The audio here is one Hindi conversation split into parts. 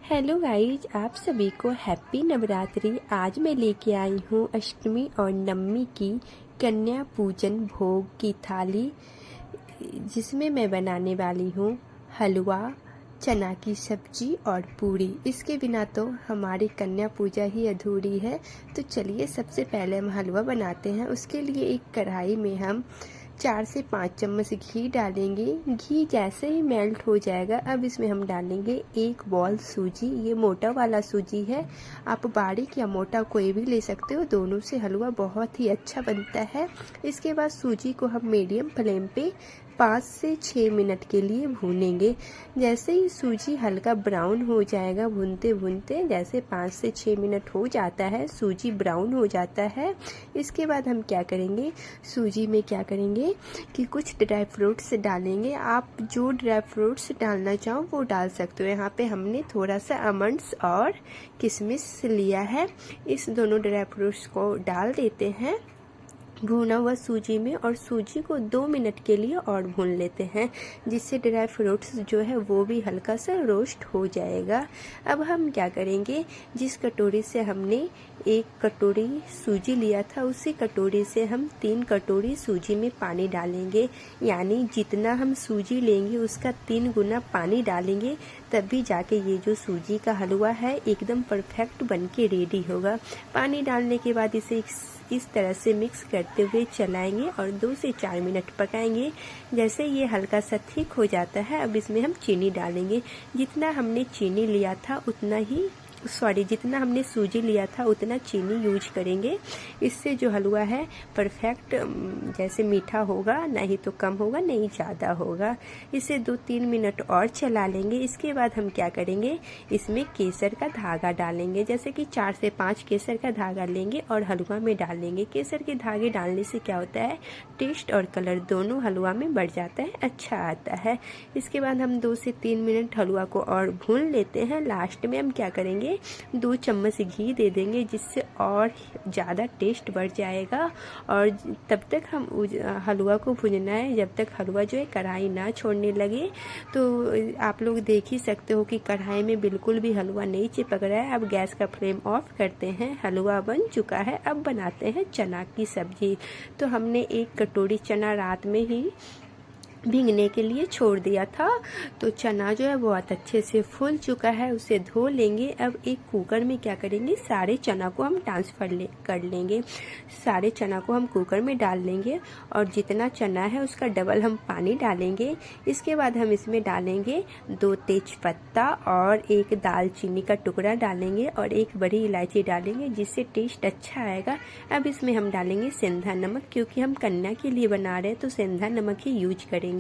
हेलो गाइज, आप सभी को हैप्पी नवरात्रि। आज मैं लेके आई हूँ अष्टमी और नवमी की कन्या पूजन भोग की थाली, जिसमें मैं बनाने वाली हूँ हलवा, चना की सब्जी और पूरी। इसके बिना तो हमारी कन्या पूजा ही अधूरी है। तो चलिए सबसे पहले हम हलवा बनाते हैं। उसके लिए एक कढ़ाई में हम 4 से 5 चम्मच घी डालेंगे। घी जैसे ही मेल्ट हो जाएगा, अब इसमें हम डालेंगे 1 बॉल सूजी। ये मोटा वाला सूजी है, आप बारीक या मोटा कोई भी ले सकते हो, दोनों से हलवा बहुत ही अच्छा बनता है। इसके बाद सूजी को हम मीडियम फ्लेम पे 5 से 6 मिनट के लिए भूनेंगे। जैसे ही सूजी हल्का ब्राउन हो जाएगा, भूनते भूनते जैसे 5 से 6 मिनट हो जाता है, सूजी ब्राउन हो जाता है। इसके बाद हम क्या करेंगे, सूजी में क्या करेंगे कि कुछ ड्राई फ्रूट्स डालेंगे। आप जो ड्राई फ्रूट्स डालना चाहो वो डाल सकते हो। यहाँ पे हमने थोड़ा सा आमंड्स और किशमिश लिया है। इस दोनों ड्राई फ्रूट्स को डाल देते हैं भुना हुआ सूजी में, और सूजी को 2 मिनट के लिए और भून लेते हैं, जिससे ड्राई फ्रूट्स जो है वो भी हल्का सा रोस्ट हो जाएगा। अब हम क्या करेंगे, जिस कटोरी से हमने 1 कटोरी सूजी लिया था, उसी कटोरी से हम 3 कटोरी सूजी में पानी डालेंगे। यानी जितना हम सूजी लेंगे उसका 3 गुना पानी डालेंगे, तभी जाके ये जो सूजी का हलवा है एकदम परफेक्ट बन के रेडी होगा। पानी डालने के बाद इसे इस तरह से मिक्स करते हुए चलाएंगे और 2 से 4 मिनट पकाएंगे। जैसे ये हल्का सा थिक हो जाता है, अब इसमें हम चीनी डालेंगे। जितना हमने चीनी लिया था उतना ही जितना हमने सूजी लिया था उतना चीनी यूज करेंगे। इससे जो हलवा है परफेक्ट जैसे मीठा होगा, नहीं तो कम होगा, नहीं ज़्यादा होगा। इसे 2-3 मिनट और चला लेंगे। इसके बाद हम क्या करेंगे, इसमें केसर का धागा डालेंगे। जैसे कि 4 से 5 केसर का धागा लेंगे और हलवा में डालेंगे। केसर के धागे डालने से क्या होता है, टेस्ट और कलर दोनों हलवा में बढ़ जाता है, अच्छा आता है। इसके बाद हम 2 से 3 मिनट हलवा को और भून लेते हैं। लास्ट में हम क्या करेंगे, 2 चम्मच घी दे देंगे, जिससे और ज़्यादा टेस्ट बढ़ जाएगा। और तब तक हम हलवा को भूनना है जब तक हलवा जो है कढ़ाई ना छोड़ने लगे। तो आप लोग देख ही सकते हो कि कढ़ाई में बिल्कुल भी हलवा नहीं चिपक रहा है। अब गैस का फ्लेम ऑफ करते हैं, हलवा बन चुका है। अब बनाते हैं चना की सब्जी। तो हमने 1 कटोरी चना रात में ही भीगने के लिए छोड़ दिया था, तो चना जो है बहुत अच्छे से फूल चुका है, उसे धो लेंगे। अब एक कुकर में क्या करेंगे, सारे चना को हम ट्रांसफर कर लेंगे। सारे चना को हम कुकर में डाल लेंगे और जितना चना है उसका डबल हम पानी डालेंगे। इसके बाद हम इसमें डालेंगे 2 तेज पत्ता और 1 दालचीनी का टुकड़ा डालेंगे और 1 बड़ी इलायची डालेंगे, जिससे टेस्ट अच्छा आएगा। अब इसमें हम डालेंगे सेंधा नमक, क्योंकि हम कन्या के लिए बना रहे हैं तो सेंधा नमक ही यूज करेंगे।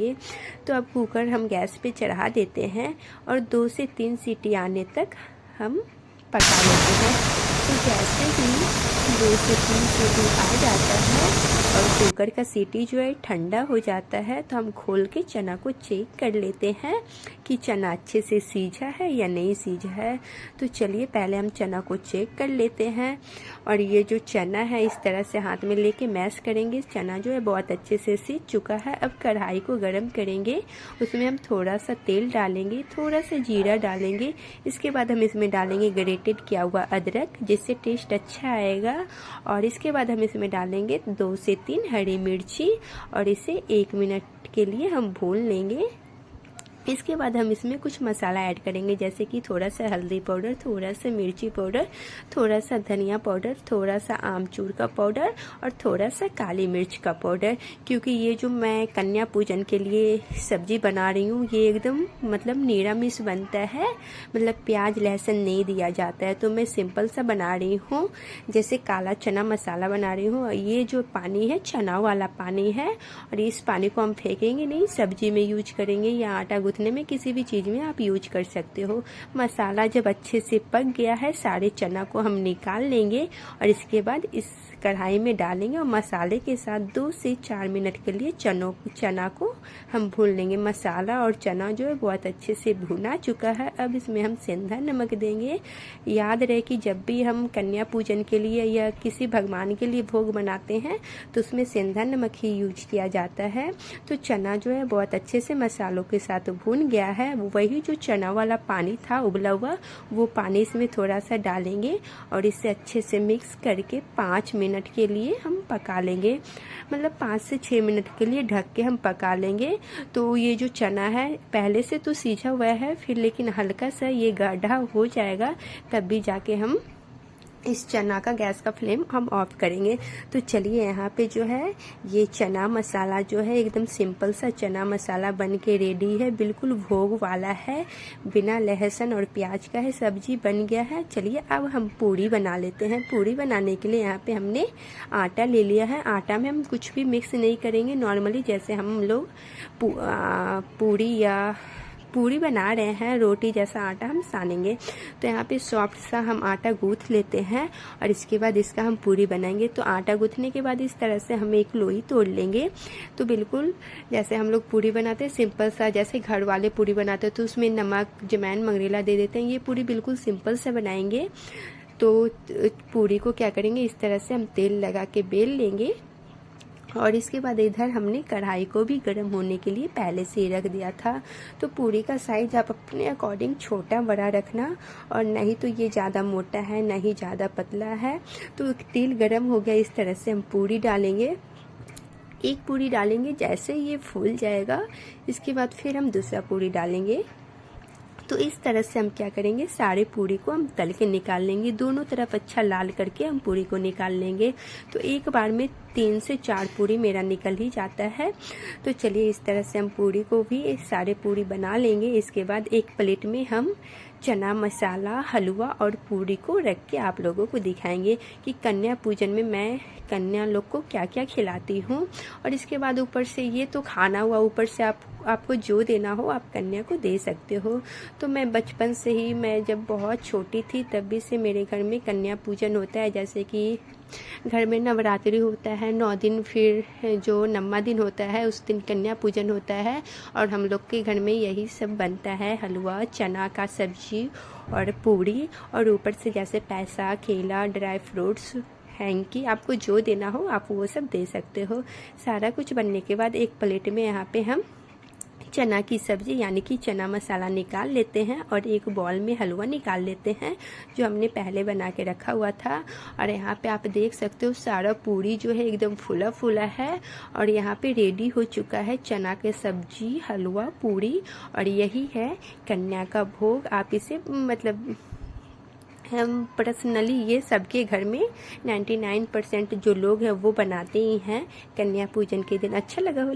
तो अब कुकर हम गैस पे चढ़ा देते हैं और 2 से 3 सीटी आने तक हम पका लेते हैं। तो जैसे ही 2 से 3 सीटी आ जाता है और कुकर का सीटी जो है ठंडा हो जाता है, तो हम खोल के चना को चेक कर लेते हैं कि चना अच्छे से सीझा है या नहीं सीझा है। तो चलिए पहले हम चना को चेक कर लेते हैं। और ये जो चना है इस तरह से हाथ में लेके मैश करेंगे। चना जो है बहुत अच्छे से सीझ चुका है। अब कढ़ाई को गर्म करेंगे, उसमें हम थोड़ा सा तेल डालेंगे, थोड़ा सा जीरा डालेंगे। इसके बाद हम इसमें डालेंगे ग्रेटेड किया हुआ अदरक, जिससे टेस्ट अच्छा आएगा। और इसके बाद हम इसमें डालेंगे 2 से 3 हरी मिर्ची और इसे 1 मिनट के लिए हम भून लेंगे। इसके बाद हम इसमें कुछ मसाला ऐड करेंगे, जैसे कि थोड़ा सा हल्दी पाउडर, थोड़ा सा मिर्ची पाउडर, थोड़ा सा धनिया पाउडर, थोड़ा सा आमचूर का पाउडर और थोड़ा सा काली मिर्च का पाउडर। क्योंकि ये जो मैं कन्या पूजन के लिए सब्जी बना रही हूँ, ये एकदम मतलब निरामिष बनता है, मतलब प्याज लहसुन नहीं दिया जाता है। तो मैं सिंपल सा बना रही हूँ, जैसे काला चना मसाला बना रही हूँ। ये जो पानी है चना वाला पानी है, और इस पानी को हम फेंकेंगे नहीं, सब्जी में यूज करेंगे या आटा गूंथने में, किसी भी चीज़ में आप यूज कर सकते हो। मसाला जब अच्छे से पक गया है, सारे चना को हम निकाल लेंगे और इसके बाद इस कढ़ाई में डालेंगे और मसाले के साथ 2 से 4 मिनट के लिए चना को हम भून लेंगे। मसाला और चना जो है बहुत अच्छे से भुना चुका है। अब इसमें हम सेंधा नमक देंगे। याद रहे कि जब भी हम कन्या पूजन के लिए या किसी भगवान के लिए भोग बनाते हैं तो उसमें सेंधा नमक ही यूज किया जाता है। तो चना जो है बहुत अच्छे से मसालों के साथ भून गया है, वही जो चना वाला पानी था उबला हुआ, वो पानी इसमें थोड़ा सा डालेंगे और इसे अच्छे से मिक्स करके 5 मिनट के लिए हम पका लेंगे। मतलब 5 से 6 मिनट के लिए ढक के हम पका लेंगे। तो ये जो चना है पहले से तो सीझा हुआ है, फिर लेकिन हल्का सा ये गाढ़ा हो जाएगा तभी जाके हम इस चना का गैस का फ्लेम हम ऑफ करेंगे। तो चलिए यहाँ पे जो है ये चना मसाला जो है एकदम सिंपल सा चना मसाला बन के रेडी है, बिल्कुल भोग वाला है, बिना लहसुन और प्याज का है, सब्जी बन गया है। चलिए अब हम पूरी बना लेते हैं। पूरी बनाने के लिए यहाँ पे हमने आटा ले लिया है। आटा में हम कुछ भी मिक्स नहीं करेंगे, नॉर्मली जैसे हम लोग पूरी बना रहे हैं, रोटी जैसा आटा हम सानेंगे। तो यहाँ पे सॉफ्ट सा हम आटा गूँथ लेते हैं और इसके बाद इसका हम पूरी बनाएंगे। तो आटा गूँथने के बाद इस तरह से हम एक लोई तोड़ लेंगे। तो बिल्कुल जैसे हम लोग पूरी बनाते हैं सिंपल सा, जैसे घर वाले पूरी बनाते हैं तो उसमें नमक जमैन मंगरेला दे देते हैं, ये पूरी बिल्कुल सिंपल से बनाएंगे। तो पूरी को क्या करेंगे, इस तरह से हम तेल लगा के बेल लेंगे और इसके बाद इधर हमने कढ़ाई को भी गर्म होने के लिए पहले से ही रख दिया था। तो पूरी का साइज आप अपने अकॉर्डिंग छोटा बड़ा रखना, और नहीं तो ये ज़्यादा मोटा है ना ही ज़्यादा पतला है। तो तेल गर्म हो गया, इस तरह से हम पूरी डालेंगे। एक पूरी डालेंगे, जैसे ये फूल जाएगा इसके बाद फिर हम दूसरा पूरी डालेंगे। तो इस तरह से हम क्या करेंगे, सारे पूरी को हम तल के निकाल लेंगे, दोनों तरफ अच्छा लाल करके हम पूरी को निकाल लेंगे। तो एक बार में 3 से 4 पूरी मेरा निकल ही जाता है। तो चलिए इस तरह से हम पूरी को भी सारे पूरी बना लेंगे। इसके बाद एक प्लेट में हम चना मसाला, हलवा और पूरी को रख के आप लोगों को दिखाएंगे कि कन्या पूजन में मैं कन्या लोग को क्या क्या खिलाती हूँ। और इसके बाद ऊपर से ये तो खाना हुआ, ऊपर से आपको जो देना हो आप कन्या को दे सकते हो। तो मैं बचपन से ही, मैं जब बहुत छोटी थी तभी से मेरे घर में कन्या पूजन होता है। जैसे कि घर में नवरात्रि होता है 9 दिन, फिर जो 9वां दिन होता है उस दिन कन्या पूजन होता है, और हम लोग के घर में यही सब बनता है, हलवा, चना का सब्जी और पूरी, और ऊपर से जैसे पैसा, केला, ड्राई फ्रूट्स, हैंकी, आपको जो देना हो आप वो सब दे सकते हो। सारा कुछ बनने के बाद एक प्लेट में यहाँ पे हम चना की सब्जी यानी कि चना मसाला निकाल लेते हैं और एक बॉल में हलवा निकाल लेते हैं जो हमने पहले बना के रखा हुआ था। और यहाँ पे आप देख सकते हो सारा पूरी जो है एकदम फूला फूला है, और यहाँ पे रेडी हो चुका है चना के सब्जी, हलवा, पूरी, और यही है कन्या का भोग। आप इसे मतलब हम पर्सनली ये सबके घर में 99% जो लोग हैं वो बनाते ही हैं कन्या पूजन के दिन। अच्छा लगा हो